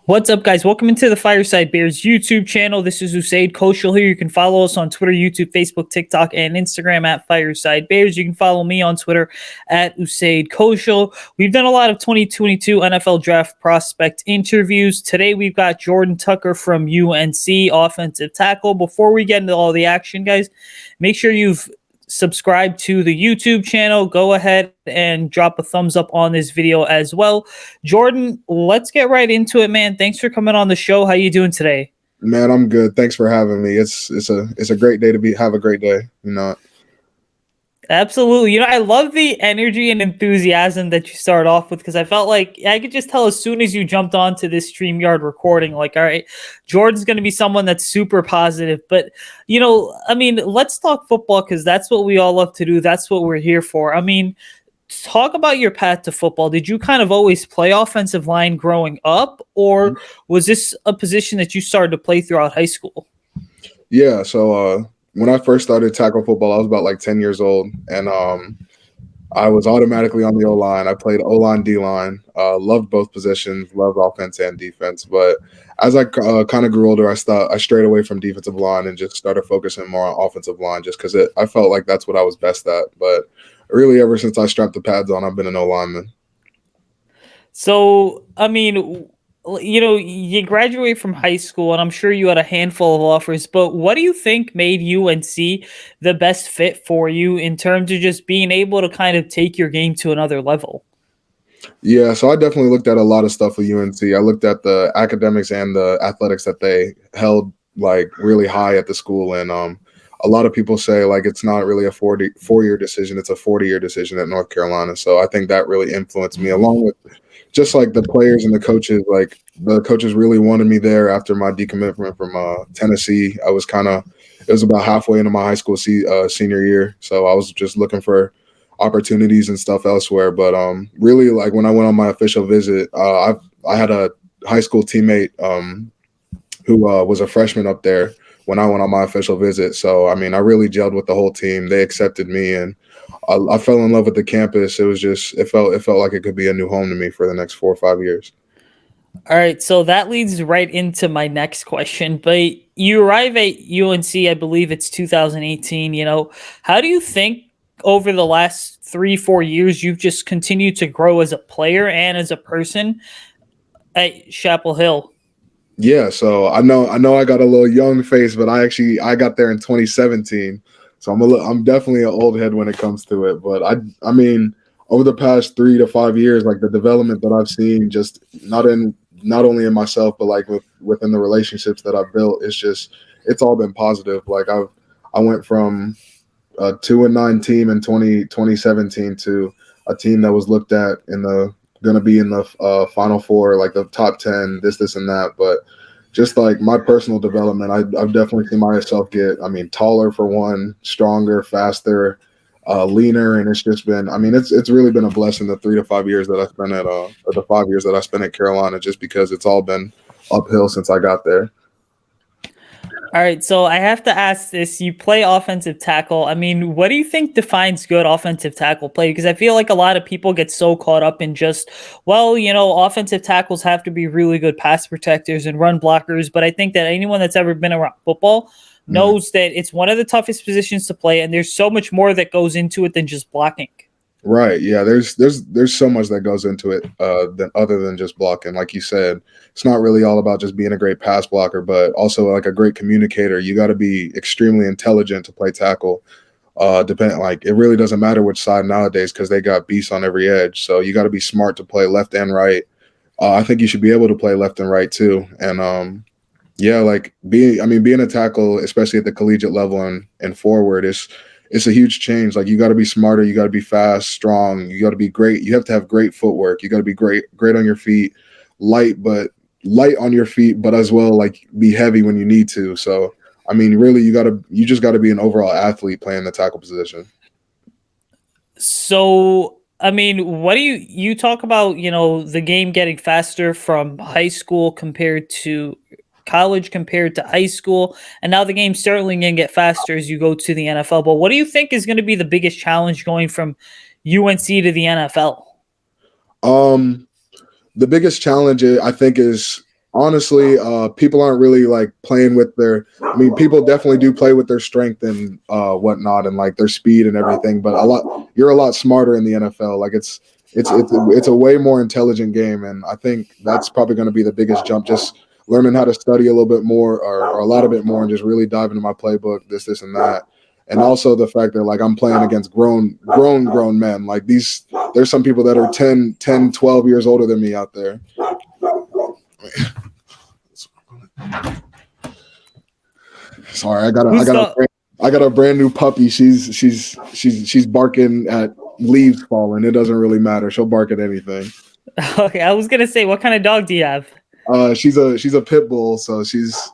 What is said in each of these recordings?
What's up, guys? Welcome into the Fireside Bears YouTube channel. This is Usayd Koshul here. You can follow us on Twitter, YouTube, Facebook, TikTok, and Instagram at Fireside Bears. You can follow me on Twitter at Usayd Koshul. We've done a lot of 2022 NFL Draft prospect interviews. Today, we've got Jordan Tucker from UNC, offensive tackle. Before we get into all the action, guys, make sure you've subscribe to the YouTube channel. Go ahead and drop a thumbs up on this video as well. Jordan, let's get right into it, man. Thanks for coming on the show. How you doing today? Man, I'm good. Thanks for having me. It's a great day to have a great day. Absolutely. I love the energy and enthusiasm that you start off with, because I felt like I could just tell as soon as you jumped onto this StreamYard recording, like, all right, Jordan's going to be someone that's super positive. But, let's talk football, because that's what we all love to do. That's what we're here for. Talk about your path to football. Did you kind of always play offensive line growing up, or was this a position that you started to play throughout high school? Yeah, so when I first started tackle football, I was about like 10 years old, and I was automatically on the O-line. I played O-line, D-line, loved both positions, loved offense and defense. But as I kind of grew older, I strayed away from defensive line and just started focusing more on offensive line, just because I felt like that's what I was best at. But really, ever since I strapped the pads on, I've been an O-lineman. So, you graduate from high school, and I'm sure you had a handful of offers, but what do you think made UNC the best fit for you in terms of just being able to kind of take your game to another level? Yeah, so I definitely looked at a lot of stuff with UNC. I looked at the academics and the athletics that they held like really high at the school, and a lot of people say like it's not really a 4-year decision, it's a 40-year decision at North Carolina. So I think that really influenced me, along with just like the players and the coaches. Like the coaches really wanted me there after my decommitment from Tennessee. It was about halfway into my high school senior year. So I was just looking for opportunities and stuff elsewhere. But really, like when I went on my official visit, I had a high school teammate who was a freshman up there when I went on my official visit. So, I really gelled with the whole team. They accepted me, and I fell in love with the campus. It felt like it could be a new home to me for the next 4 or 5 years. All right, so that leads right into my next question. But you arrive at UNC, I believe it's 2018. How do you think over the last 3-4 years you've just continued to grow as a player and as a person at Chapel Hill? Yeah, so I know I got a little young face, but I got there in 2017. So I'm definitely an old head when it comes to it. But over the past 3 to 5 years, like the development that I've seen, just not only in myself, but like within the relationships that I've built, it's all been positive. Like I went from a 2-9 team in 2017 to a team that was looked at going to be in the Final Four, like the top 10, this and that. But just like my personal development, I've definitely seen myself get, taller for one, stronger, faster, leaner, and it's just been, it's really been a blessing the 3 to 5 years that I spent the 5 years that I spent at Carolina, just because it's all been uphill since I got there. All right, so I have to ask this. You play offensive tackle. What do you think defines good offensive tackle play? Because I feel like a lot of people get so caught up in just, offensive tackles have to be really good pass protectors and run blockers. But I think that anyone that's ever been around football knows that it's one of the toughest positions to play, and there's so much more that goes into it than just blocking. Right. Yeah. There's so much that goes into it other than just blocking. Like you said, it's not really all about just being a great pass blocker, but also like a great communicator. You got to be extremely intelligent to play tackle. It really doesn't matter which side nowadays, because they got beasts on every edge. So you got to be smart to play left and right. I think you should be able to play left and right too. And being a tackle, especially at the collegiate level and forward, it's a huge change. Like you got to be smarter, you got to be fast, strong, you got to be great. You have to have great footwork. You got to be great on your feet, light on your feet, but as well like be heavy when you need to. So really, you just got to be an overall athlete playing the tackle position. So, what do you talk about, the game getting faster from high school compared to college compared to high school, and now the game's certainly going to get faster as you go to the NFL. But what do you think is going to be the biggest challenge going from UNC to the NFL? The biggest challenge, I think, is honestly, people aren't really like playing with their. I mean, people definitely do play with their strength and whatnot, and like their speed and everything. But you're a lot smarter in the NFL. Like it's a way more intelligent game, and I think that's probably going to be the biggest jump. Just learning how to study a little bit more, or a lot of bit more, and just really dive into my playbook, this, and that. And also the fact that like I'm playing against grown men. Like there's some people that are 10, 12 years older than me out there. Sorry, I got a brand new puppy. She's barking at leaves falling. It doesn't really matter. She'll bark at anything. Okay, I was gonna say, what kind of dog do you have? She's a pit bull, so she's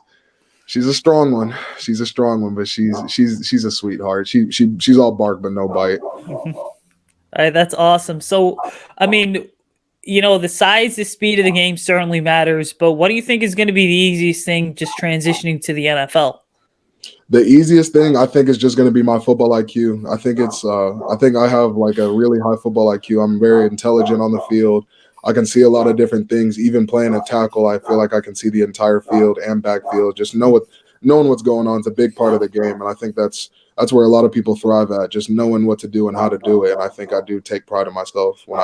a strong one. She's a strong one, but she's a sweetheart. She's all bark but no bite. All right, that's awesome. So, I mean, the size, the speed of the game certainly matters, but what do you think is going to be the easiest thing just transitioning to the NFL? The easiest thing I think is just going to be my football IQ. I think I have like a really high football IQ. I'm very intelligent on the field. I can see a lot of different things. Even playing a tackle, I feel like I can see the entire field and backfield. Just knowing what's going on is a big part of the game, and I think that's where a lot of people thrive at, just knowing what to do and how to do it. And I think I do take pride in myself when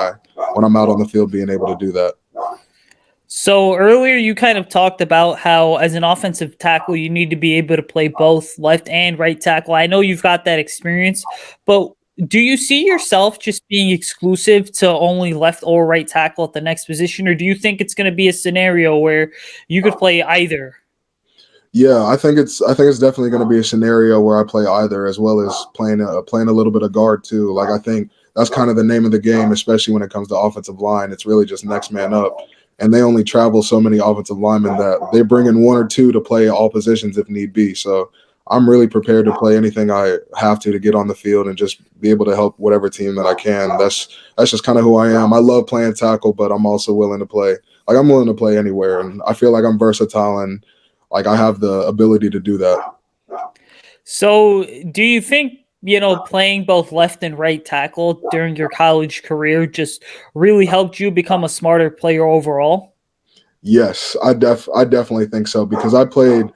I'm out on the field being able to do that. So earlier you kind of talked about how as an offensive tackle, you need to be able to play both left and right tackle. I know you've got that experience, but do you see yourself just being exclusive to only left or right tackle at the next position? Or do you think it's going to be a scenario where you could play either? Yeah, I think it's definitely going to be a scenario where I play either, as well as playing a little bit of guard too. Like I think that's kind of the name of the game, especially when it comes to offensive line. It's really just next man up, and they only travel so many offensive linemen that they bring in one or two to play all positions if need be. So I'm really prepared to play anything I have to get on the field and just be able to help whatever team that I can. That's just kind of who I am. I love playing tackle, but I'm also willing to play. Like I'm willing to play anywhere, and I feel like I'm versatile and like I have the ability to do that. So do you think, playing both left and right tackle during your college career just really helped you become a smarter player overall? Yes, I definitely think so because I played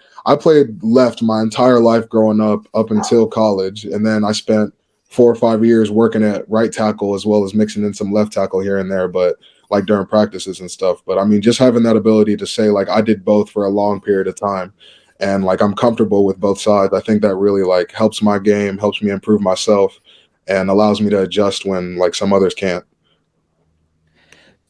left my entire life growing up until college, and then I spent 4 or 5 years working at right tackle as well as mixing in some left tackle here and there, but like during practices and stuff. But I mean, just having that ability to say like I did both for a long period of time, and like I'm comfortable with both sides. I think that really like helps my game, helps me improve myself, and allows me to adjust when like some others can't.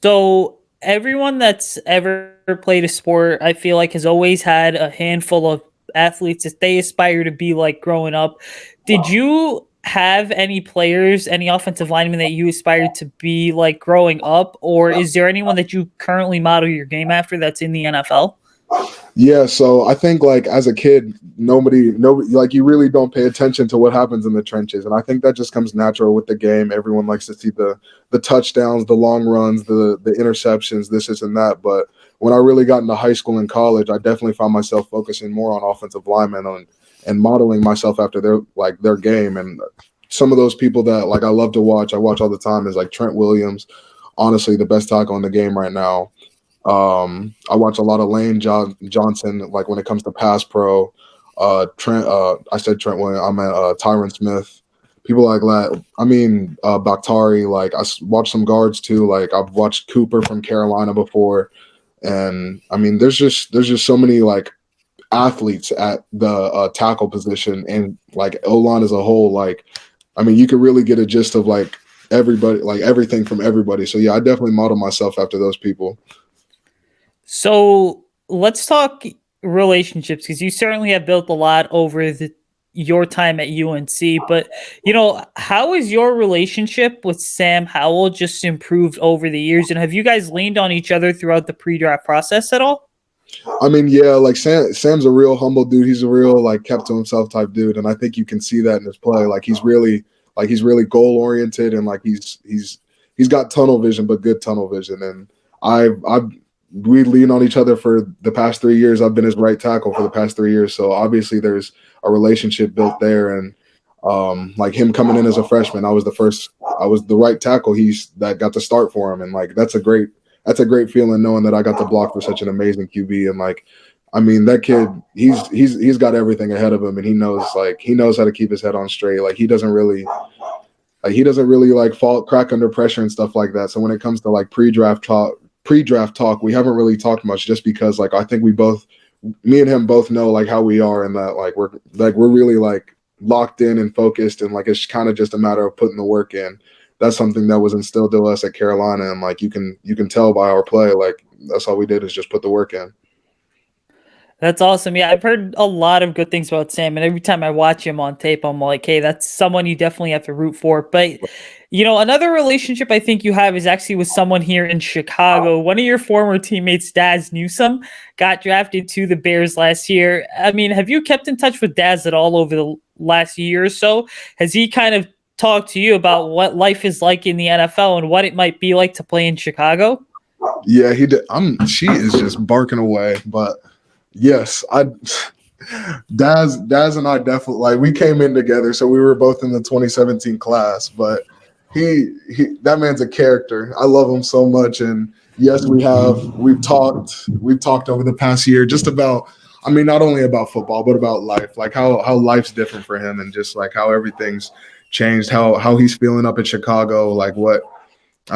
So everyone that's ever played a sport, I feel like, has always had a handful of athletes that they aspire to be like growing up. Did you have any players, any offensive linemen that you aspired to be like growing up, or is there anyone that you currently model your game after that's in the NFL? Yeah, so I think like as a kid, nobody like you really don't pay attention to what happens in the trenches, and I think that just comes natural with the game. Everyone likes to see the touchdowns, the long runs, the interceptions, this and that. But when I really got into high school and college, I definitely found myself focusing more on offensive linemen and modeling myself after their game. And some of those people that like I love to watch, I watch all the time is like Trent Williams, honestly the best tackle in the game right now. I watch a lot of Johnson, like when it comes to pass pro. Trent, I said Trent Williams. I meant Tyron Smith. People like that. I mean, Bakhtari. Like watch some guards too. Like I've watched Cooper from Carolina before, and I mean, there's just so many like athletes at the tackle position and like O-line as a whole. Like, I mean, you could really get a gist of like everybody, like everything from everybody. So yeah, I definitely model myself after those people. So let's talk relationships because you certainly have built a lot over your time at UNC. But how is your relationship with Sam Howell just improved over the years? And have you guys leaned on each other throughout the pre-draft process at all? I mean, yeah, like Sam's a real humble dude. He's a real like kept to himself type dude, and I think you can see that in his play. Like he's really goal oriented, and like he's got tunnel vision, but good tunnel vision. And I've we lean on each other for the past 3 years. I've been his right tackle for the past 3 years, so obviously there's a relationship built there. And like him coming in as a freshman, I was the right tackle that got to start for him, and like that's a great that's a great feeling knowing that I got to block for such an amazing QB. And like, I mean, that kid, he's got everything ahead of him, and he knows how to keep his head on straight. Like he doesn't really like crack under pressure and stuff like that. So when it comes to like pre-draft talk, we haven't really talked much, just because like I think me and him both know like how we are, and that like we're really like locked in and focused, and like it's kind of just a matter of putting the work in. That's something that was instilled to us at Carolina, and like you can tell by our play, like that's all we did is just put the work in. That's awesome. Yeah, I've heard a lot of good things about Sam, and every time I watch him on tape, I'm like, hey, that's someone you definitely have to root for. But, another relationship I think you have is actually with someone here in Chicago. One of your former teammates, Dazz Newsome, got drafted to the Bears last year. I mean, have you kept in touch with Dazz at all over the last year or so? Has he kind of talked to you about what life is like in the NFL and what it might be like to play in Chicago? Yeah, he did. She is just barking away, but yes, Daz and I definitely, like, we came in together, so we were both in the 2017 class. But that man's a character. I love him so much, and yes, we've talked over the past year just about, I mean, not only about football but about life, like how life's different for him, and just like how everything's changed, how he's feeling up in Chicago, like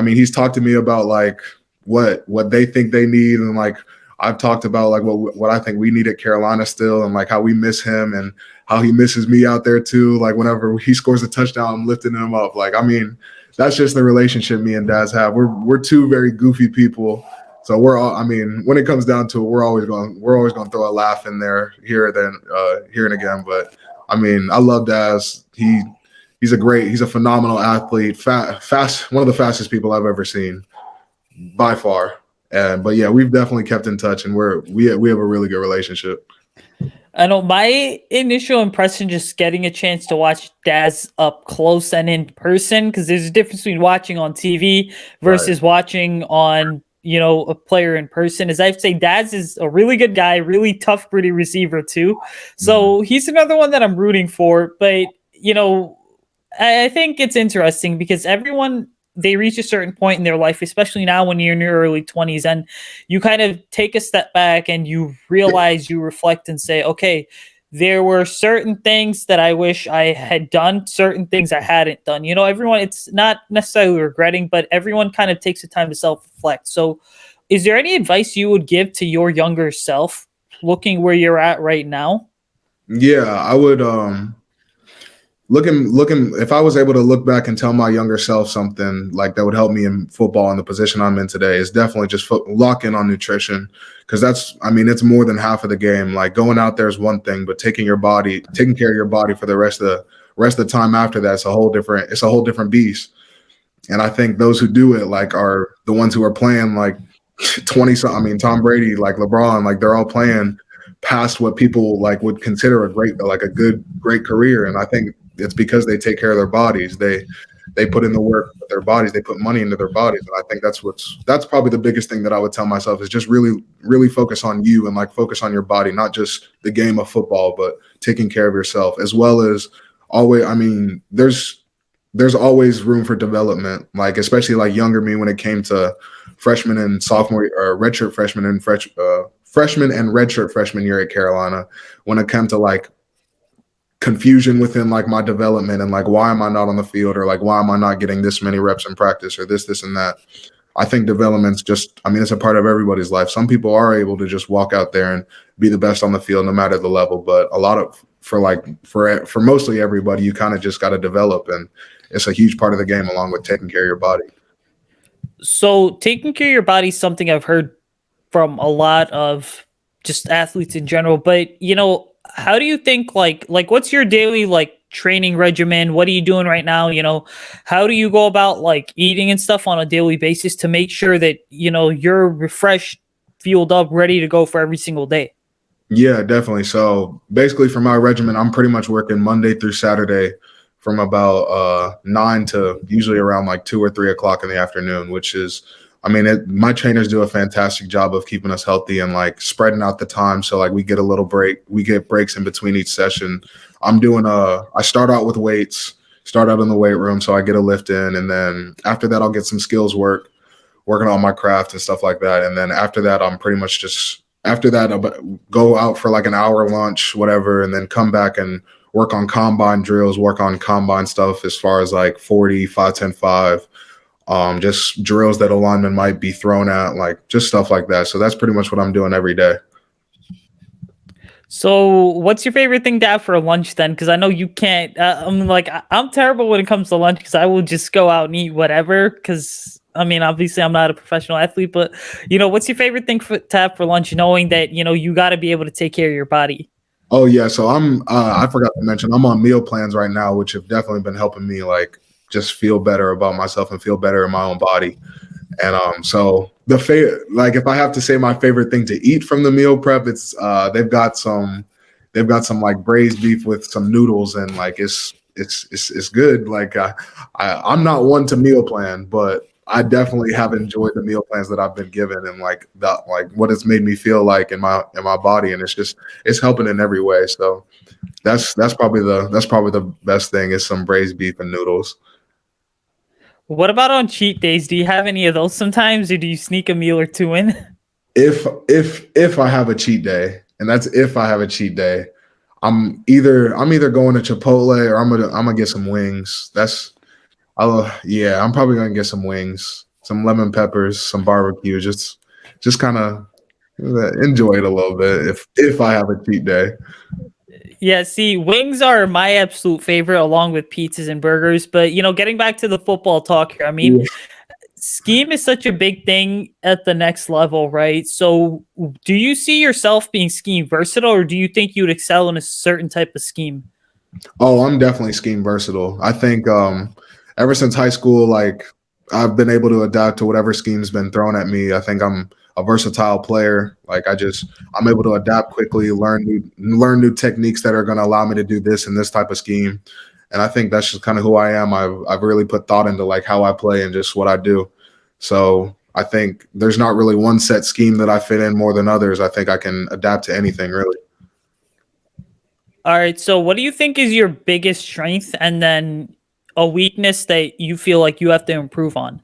he's talked to me about like what they think they need, and like I've talked about like what I think we need at Carolina still, and like how we miss him and how he misses me out there too. Like whenever he scores a touchdown, I'm lifting him up. Like, I mean, that's just the relationship me and Daz have. We're two very goofy people. So when it comes down to it, we're always going to throw a laugh in there here and again. But I mean, I love Daz. He's a phenomenal athlete, fast, one of the fastest people I've ever seen by far. But yeah, we've definitely kept in touch, and we have a really good relationship. I know my initial impression, just getting a chance to watch Daz up close and in person, because there's a difference between watching on TV versus watching on, a player in person, is I'd say Daz is a really good guy, really tough, gritty receiver too. So he's another one that I'm rooting for. But, I think it's interesting because everyone, they reach a certain point in their life, especially now when you're in your early 20s, and you kind of take a step back and you realize, you reflect and say, okay, there were certain things that I wish I had done, certain things I hadn't done. Everyone, it's not necessarily regretting, but everyone kind of takes the time to self-reflect. So is there any advice you would give to your younger self looking where you're at right now? Yeah, I would, looking, if I was able to look back and tell my younger self something like that would help me in football and the position I'm in today, is definitely just lock in on nutrition, because it's more than half of the game. Like, going out there is one thing, but taking care of your body for the rest of the time after that, it's a whole different beast. And I think those who do it like are the ones who are playing like 20 something. I mean, Tom Brady, like LeBron, like they're all playing past what people like would consider a great career. And I think it's because they take care of their bodies. They put in the work with their bodies. They put money into their bodies. And I think that's probably the biggest thing that I would tell myself, is just really, really focus on you, and like focus on your body, not just the game of football, but taking care of yourself, as well as always. I mean, there's always room for development, like especially like younger me, when it came to freshman and sophomore, or redshirt freshman and freshman and redshirt freshman year at Carolina, when it came to like confusion within like my development, and like, why am I not on the field, or like, why am I not getting this many reps in practice, or this and that. I think development's just, it's a part of everybody's life. Some people are able to just walk out there and be the best on the field no matter the level, but for mostly everybody, you kind of just got to develop, and it's a huge part of the game, along with taking care of your body. So taking care of your body is something I've heard from a lot of just athletes in general, but how do you think, like what's your daily like training regimen? What are you doing right now? How do you go about like eating and stuff on a daily basis to make sure that, you're refreshed, fueled up, ready to go for every single day? Yeah, definitely. So basically for my regimen, I'm pretty much working Monday through Saturday from about 9 to usually around like 2 or 3 o'clock in the afternoon, which is, my trainers do a fantastic job of keeping us healthy and like spreading out the time. So like we get a little break, we get breaks in between each session. I start out with weights, start out in the weight room. So I get a lift in, and then after that, I'll get some skills work, working on my craft and stuff like that. And then after that, I'm pretty much just after that I'll go out for like an hour lunch, whatever, and then come back and work on combine drills, work on combine stuff as far as like 40, 5, 10, 5, just drills that a lineman might be thrown at, like just stuff like that. So that's pretty much what I'm doing every day. So, what's your favorite thing to have for lunch then? Because I know you can't. I'm terrible when it comes to lunch because I will just go out and eat whatever. Because I mean, obviously, I'm not a professional athlete, but what's your favorite thing to have for lunch? Knowing that you got to be able to take care of your body. Oh yeah, so I forgot to mention I'm on meal plans right now, which have definitely been helping me like just feel better about myself and feel better in my own body. And so like if I have to say my favorite thing to eat from the meal prep, it's they've got some like braised beef with some noodles, and like it's good. Like I'm not one to meal plan, but I definitely have enjoyed the meal plans that I've been given, and like what it's made me feel like in my body, and it's helping in every way. So that's probably the best thing is some braised beef and noodles. What about on cheat days? Do you have any of those sometimes, or do you sneak a meal or two in? If I have a cheat day, and that's if I have a cheat day, I'm either going to Chipotle or I'm gonna get some wings. I'm probably gonna get some wings, some lemon peppers, some barbecue, just kind of enjoy it a little bit if I have a cheat day. Yeah, see, wings are my absolute favorite along with pizzas and burgers. But, getting back to the football talk here, I mean, scheme is such a big thing at the next level, right? So do you see yourself being scheme versatile, or do you think you'd excel in a certain type of scheme? Oh, I'm definitely scheme versatile. I think ever since high school, like I've been able to adapt to whatever scheme's been thrown at me. I think I'm a versatile player. Like I'm able to adapt quickly, learn new techniques that are going to allow me to do this in this type of scheme. And I think that's just kind of who I am. I've really put thought into like how I play and just what I do. So I think there's not really one set scheme that I fit in more than others. I think I can adapt to anything really. All right. So what do you think is your biggest strength and then a weakness that you feel like you have to improve on?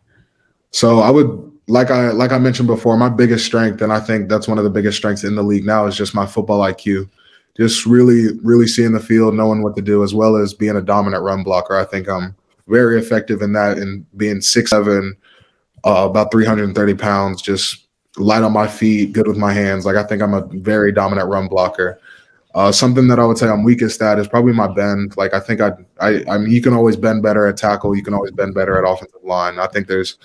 So I would like I mentioned before, my biggest strength, and I think that's one of the biggest strengths in the league now, is just my football IQ. Just really seeing the field, knowing what to do, as well as being a dominant run blocker. I think I'm very effective in that, and being 6'7", about 330 pounds, just light on my feet, good with my hands. Like I think I'm a very dominant run blocker. Something that I would say I'm weakest at is probably my bend. Like I think I mean, you can always bend better at tackle. You can always bend better at offensive line. I think there's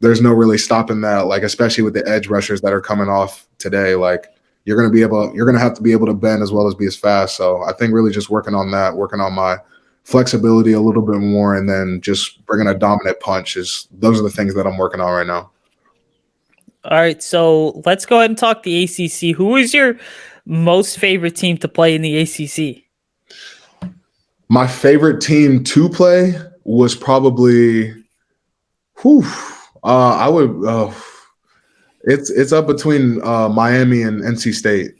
no really stopping that. Like especially with the edge rushers that are coming off today, like you're gonna have to be able to bend as well as be as fast. So I think really just working on that, working on my flexibility a little bit more, and then just bringing a dominant punch those are the things that I'm working on right now. All right, so let's go ahead and talk the ACC. Who is your most favorite team to play in the ACC? My favorite team to play was probably, I would. It's up between Miami and NC State.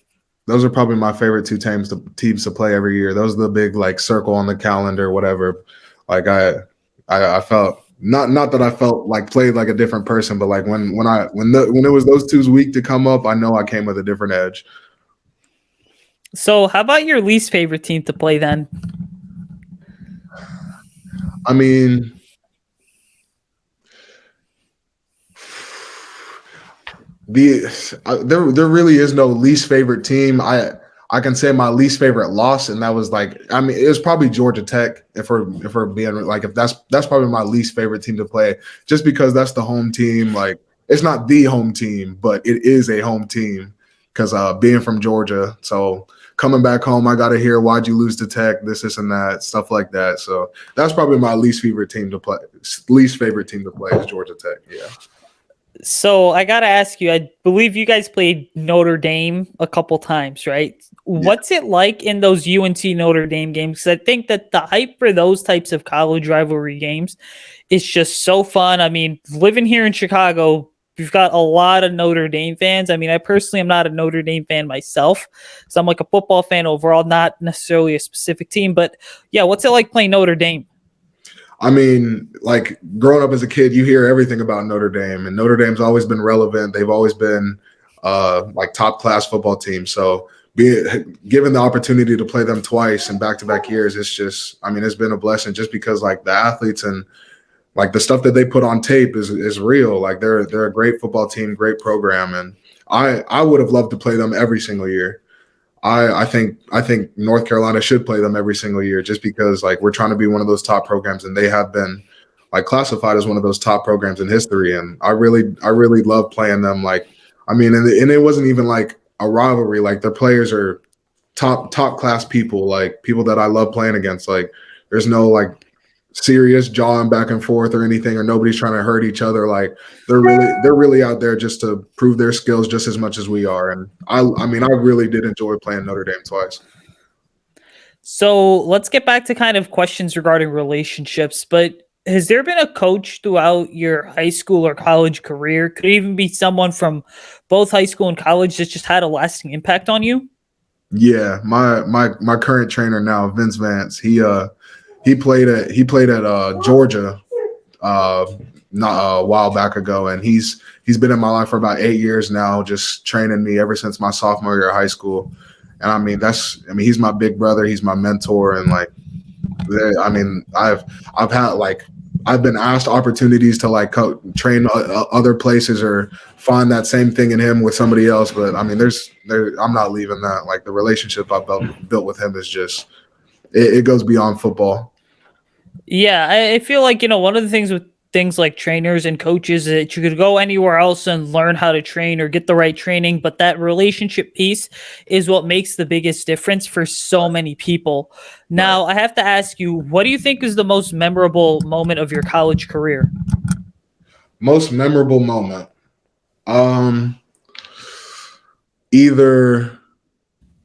Those are probably my favorite two teams to play every year. Those are the big like circle on the calendar, whatever. Like I felt not that I felt like played like a different person, but like when it was those two's week to come up, I know I came with a different edge. So how about your least favorite team to play then? I mean, there really is no least favorite team. I can say my least favorite loss, and that was like, I mean, it was probably Georgia Tech. If we're being like, if that's probably my least favorite team to play, just because that's the home team. Like, it's not the home team, but it is a home team because being from Georgia, so coming back home, I got to hear why'd you lose to Tech, this and that, stuff like that. So that's probably my least favorite team to play. Least favorite team to play is Georgia Tech. Yeah. So I got to ask you, I believe you guys played Notre Dame a couple times, right? Yeah. What's it like in those UNC Notre Dame games? Because I think that the hype for those types of college rivalry games is just so fun. I mean, living here in Chicago, we've got a lot of Notre Dame fans. I mean, I personally am not a Notre Dame fan myself. So I'm like a football fan overall, not necessarily a specific team. But yeah, what's it like playing Notre Dame? I meing, like growing up as a kid, you hear everything about Notre Dame, and Notre Dame's always been relevant. They've always been like top class football team. So given the opportunity to play them twice in back-to-back years, it's just, I mean, it's been a blessing just because like the athletes and like the stuff that they put on tape is real. Like they're a great football team, great program, and I would have loved to play them every single year. I think North Carolina should play them every single year just because like we're trying to be one of those top programs, and they have been like classified as one of those top programs in history. And I really love playing them. Like, I mean, and it wasn't even like a rivalry. Like their players are top class people, like people that I love playing against. Like there's no like serious jawing back and forth or anything, or nobody's trying to hurt each other. Like they're really out there just to prove their skills just as much as we are. And I mean, I really did enjoy playing Notre Dame twice. So let's get back to kind of questions regarding relationships. But has there been a coach throughout your high school or college career? Could it even be someone from both high school and college that just had a lasting impact on you? Yeah, my current trainer now, Vince Vance. He played at Georgia not a while back ago, and he's been in my life for about 8 years now, just training me ever since my sophomore year of high school. And I mean, he's my big brother, he's my mentor, and like, I mean, I've been asked opportunities to like train other places or find that same thing in him with somebody else, but I mean, I'm not leaving that. Like the relationship I've built with him is just it goes beyond football. Yeah, I feel like, one of the things with things like trainers and coaches is that you could go anywhere else and learn how to train or get the right training, but that relationship piece is what makes the biggest difference for so many people. Now, I have to ask you, what do you think is the most memorable moment of your college career? Most memorable moment. Either,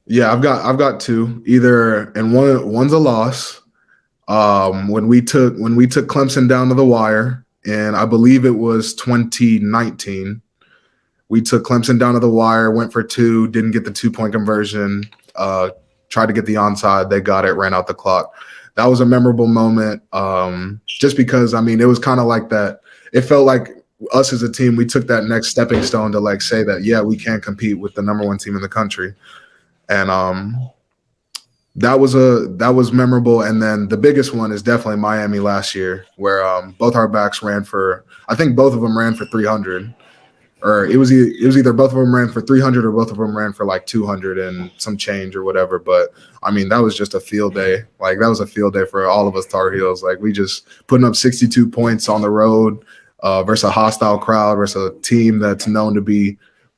yeah, I've got two. Either, and one's a loss. When we took Clemson down to the wire, and I believe it was 2019. We took Clemson down to the wire, went for two, didn't get the 2-point conversion, tried to get the onside, they got it, ran out the clock. That was a memorable moment, just because, I mean, it was kind of like that. It felt like us as a team, we took that next stepping stone to like say that, yeah, we can compete with the #1 team in the country. And that was memorable. And then the biggest one is definitely Miami last year, where both our backs ran for, I think both of them ran for 300, or it was either both of them ran for 300 or both of them ran for like 200 and some change or whatever. But I mean, that was just a field day. Like that was a field day for all of us Tar Heels. Like we just putting up 62 points on the road versus a hostile crowd versus a team that's known to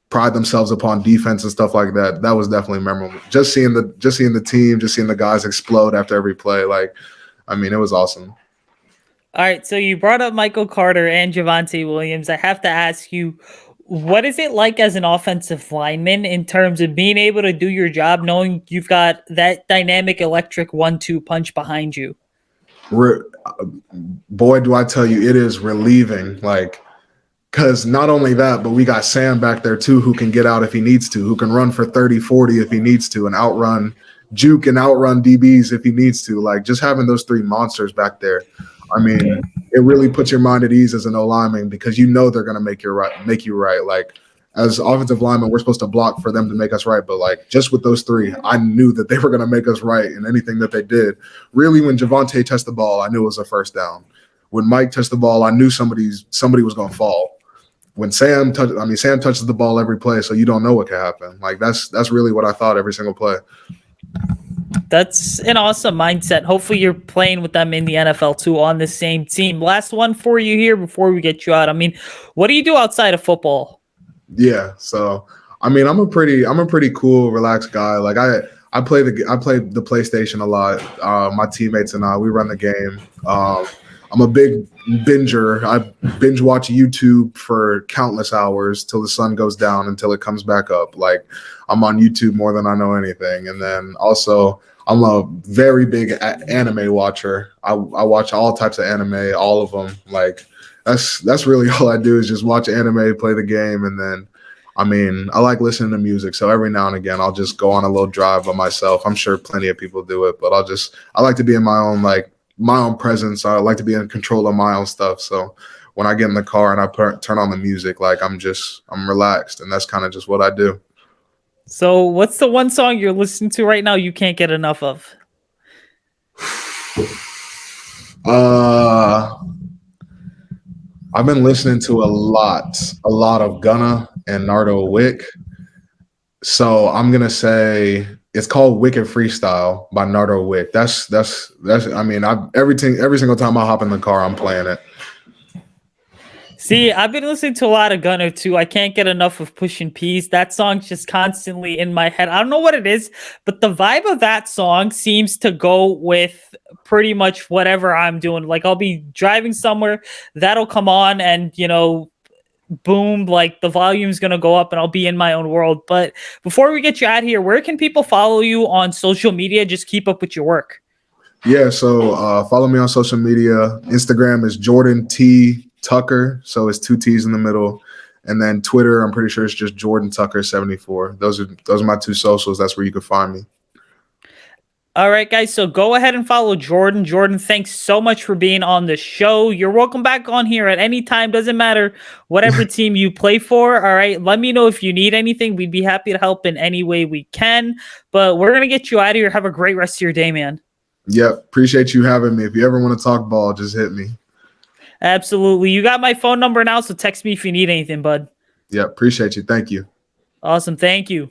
pride themselves upon defense and stuff like that. That was definitely memorable. Just seeing the team, just seeing the guys explode after every play. Like, I mean, it was awesome. All right, so you brought up Michael Carter and Javonte Williams. I have to ask you, what is it like as an offensive lineman in terms of being able to do your job, knowing you've got that dynamic electric 1-2 punch behind you? Boy, do I tell you, it is relieving. Like, because not only that, but we got Sam back there too, who can get out if he needs to, who can run for 30, 40 if he needs to, and juke and outrun DBs if he needs to. Like just having those three monsters back there, I mean, it really puts your mind at ease as an O lineman because you know they're going to make you right. Like as offensive linemen, we're supposed to block for them to make us right, but like just with those three, I knew that they were going to make us right in anything that they did. Really, when Javonte touched the ball, I knew it was a first down. When Mike touched the ball, I knew somebody was going to fall. When Sam touches the ball every play, so you don't know what can happen. Like that's really what I thought every single play. That's an awesome mindset. Hopefully you're playing with them in the NFL too on the same team. Last one for you here before we get you out. I mean, what do you do outside of football? Yeah, so I mean, I'm a pretty cool, relaxed guy. Like I play the PlayStation a lot. My teammates and I, we run the game. I'm a big binger. I binge watch YouTube for countless hours till the sun goes down until it comes back up. Like I'm on YouTube more than I know anything. And then also I'm a very big anime watcher. I watch all types of anime, all of them. Like that's really all I do is just watch anime, play the game, and then I mean, I like listening to music. So every now and again, I'll just go on a little drive by myself. I'm sure plenty of people do it, but I like to be in my own like my own presence. I like to be in control of my own stuff. So when I get in the car and I turn on the music, like I'm relaxed, and that's kind of just what I do. So what's the one song you're listening to right now you can't get enough of? I've been listening to a lot of Gunna and Nardo Wick. So I'm gonna say it's called Wicked Freestyle by Nardo Wick. That's I mean, every single time I hop in the car, I'm playing it. See, I've been listening to a lot of Gunner too. I can't get enough of Pushin' P's. That song's just constantly in my head. I don't know what it is, but the vibe of that song seems to go with pretty much whatever I'm doing. Like I'll be driving somewhere, that'll come on, and boom, like the volume's gonna go up and I'll be in my own world. But before we get you out of here, where can people follow you on social media? Just keep up with your work. Yeah, so follow me on social media. Instagram is Jordan T. Tucker, so it's 2 T's in the middle, and then Twitter, I'm pretty sure it's just Jordan Tucker 74. Those are my 2 socials. That's where you can find me. All right, guys. So go ahead and follow Jordan. Jordan, thanks so much for being on the show. You're welcome back on here at any time. Doesn't matter whatever team you play for. All right. Let me know if you need anything. We'd be happy to help in any way we can. But we're going to get you out of here. Have a great rest of your day, man. Yep. Appreciate you having me. If you ever want to talk ball, just hit me. Absolutely. You got my phone number now, so text me if you need anything, bud. Yep. Appreciate you. Thank you. Awesome. Thank you.